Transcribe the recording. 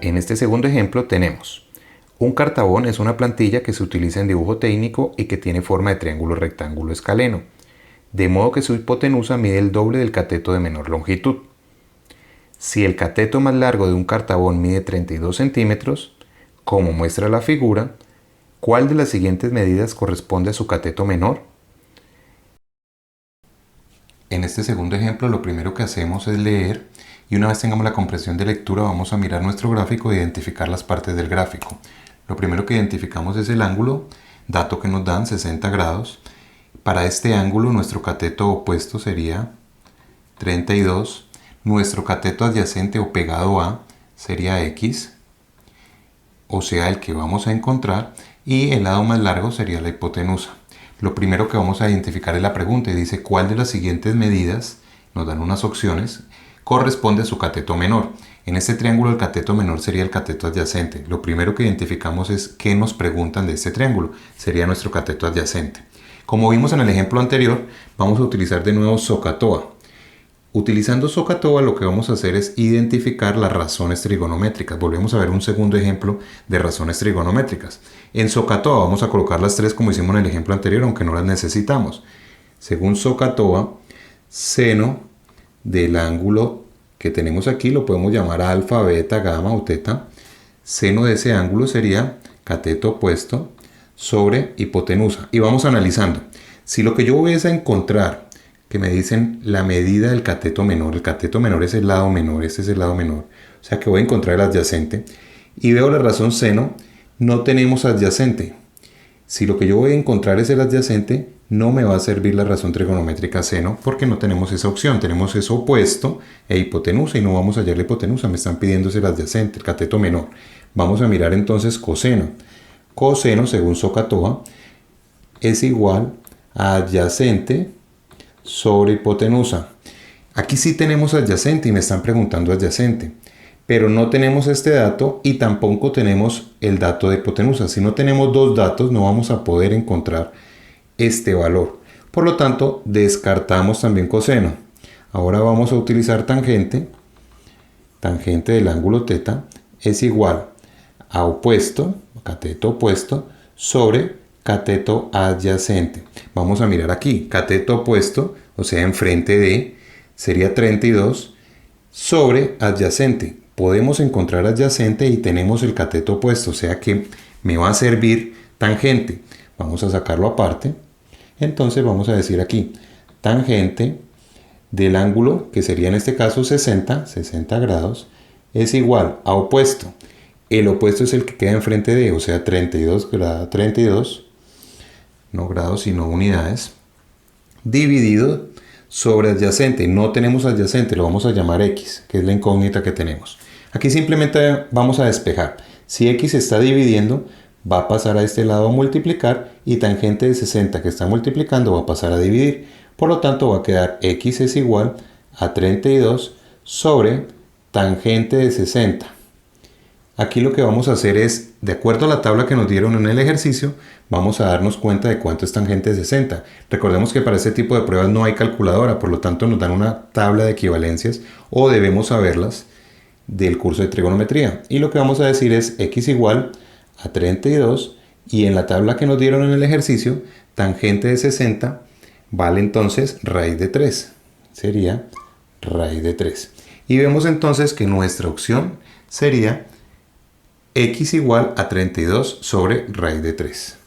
En este segundo ejemplo tenemos un cartabón, es una plantilla que se utiliza en dibujo técnico y que tiene forma de triángulo rectángulo escaleno, de modo que su hipotenusa mide el doble del cateto de menor longitud. Si el cateto más largo de un cartabón mide 32 centímetros, como muestra la figura, ¿cuál de las siguientes medidas corresponde a su cateto menor? En este segundo ejemplo lo primero que hacemos es leer y una vez tengamos la comprensión de lectura vamos a mirar nuestro gráfico e identificar las partes del gráfico. Lo primero que identificamos es el ángulo, dato que nos dan 60 grados. Para este ángulo nuestro cateto opuesto sería 32. Nuestro cateto adyacente o pegado a sería X, o sea el que vamos a encontrar, y el lado más largo sería la hipotenusa. Lo primero que vamos a identificar es la pregunta y dice ¿cuál de las siguientes medidas, nos dan unas opciones, corresponde a su cateto menor? En este triángulo el cateto menor sería el cateto adyacente. Lo primero que identificamos es qué nos preguntan de este triángulo, sería nuestro cateto adyacente. Como vimos en el ejemplo anterior, vamos a utilizar de nuevo SOHCAHTOA. Utilizando SOHCAHTOA lo que vamos a hacer es identificar las razones trigonométricas. Volvemos a ver un segundo ejemplo de razones trigonométricas. En SOHCAHTOA vamos a colocar las tres como hicimos en el ejemplo anterior, aunque no las necesitamos. Según SOHCAHTOA, seno del ángulo que tenemos aquí lo podemos llamar alfa, beta, gamma o teta. Seno de ese ángulo sería cateto opuesto sobre hipotenusa. Y vamos analizando. Si lo que yo voy es a encontrar que me dicen la medida del cateto menor. El cateto menor es el lado menor, este es el lado menor. O sea que voy a encontrar el adyacente. Y veo la razón seno, no tenemos adyacente. Si lo que yo voy a encontrar es el adyacente, no me va a servir la razón trigonométrica seno porque no tenemos esa opción. Tenemos eso opuesto e hipotenusa y no vamos a hallar la hipotenusa. Me están pidiendo el adyacente, el cateto menor. Vamos a mirar entonces coseno. Coseno, según SOHCAHTOA, es igual a adyacente sobre hipotenusa. Aquí sí tenemos adyacente y me están preguntando adyacente, pero no tenemos este dato y tampoco tenemos el dato de hipotenusa. Si no tenemos dos datos no vamos a poder encontrar este valor. Por lo tanto, descartamos también coseno. Ahora vamos a utilizar tangente. Tangente del ángulo teta es igual a opuesto, cateto opuesto, sobre cateto adyacente. Vamos a mirar aquí, cateto opuesto, o sea, enfrente de, sería 32 sobre adyacente. Podemos encontrar adyacente y tenemos el cateto opuesto, o sea que me va a servir tangente. Vamos a sacarlo aparte. Entonces vamos a decir aquí, tangente del ángulo, que sería en este caso 60 grados, es igual a opuesto. El opuesto es el que queda enfrente de, o sea, 32 no grados sino unidades, dividido sobre adyacente. No tenemos adyacente, lo vamos a llamar X, que es la incógnita que tenemos. Aquí simplemente vamos a despejar. Si X se está dividiendo, va a pasar a este lado a multiplicar y tangente de 60 que está multiplicando va a pasar a dividir. Por lo tanto va a quedar X es igual a 32 sobre tangente de 60. Aquí lo que vamos a hacer es, de acuerdo a la tabla que nos dieron en el ejercicio, vamos a darnos cuenta de cuánto es tangente de 60. Recordemos que para este tipo de pruebas no hay calculadora, por lo tanto nos dan una tabla de equivalencias o debemos saberlas del curso de trigonometría. Y lo que vamos a decir es X igual a 32 y en la tabla que nos dieron en el ejercicio, tangente de 60 vale entonces raíz de 3. Sería raíz de 3. Y vemos entonces que nuestra opción sería X igual a 32 sobre raíz de 3.